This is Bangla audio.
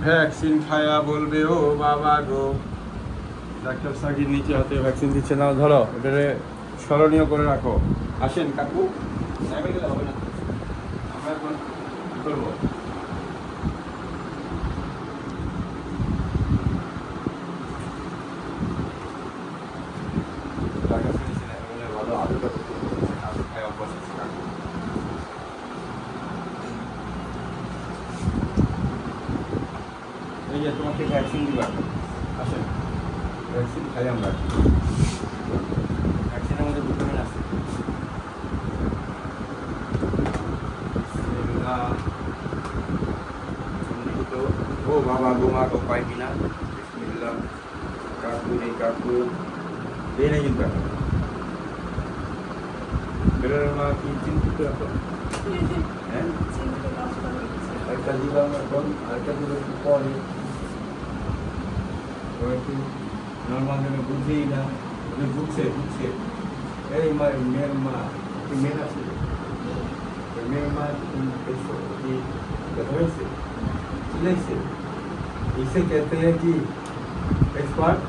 ভ্যাকসিন খায়া বলবে ও বাবা গো। ডাক্তার সাকির নিচে হাতে ভ্যাকসিন দিচ্ছে না, ধরো এটারে স্মরণীয় করে রাখো। আসেন কাকু, নেমে গেলে হবে না, আমরা এখন কি করবো? ভালো আলুটা আলু খাই অভ্যাস আছে কাকু। এই যে তোমাকে ভ্যাকসিন দিবা, আসেন ভ্যাকসিন খাই আমরা। ভ্যাকসিনের মধ্যে ভিটামিন আছে। ও বাবা গোমা গো পাইবি না, বিসমিল্লাহ। কাকু রে কাকু, দেয় না কিন্তু এখন বেরোর মা কি চিন্তিত এখন? হ্যাঁ একটা দিলাম এখন, আরেকটা দিলে একটু পরে ও একটু নর্মাল যেন বুঝেই না, বুঝছে বুঝছে। এই মা মেয়ের মা, কি মেয়ে আছে মেয়ের মা কি ব্যথা হয়েছে, চিলাইছে? इसे कहते हैं कि एक्सपर्ट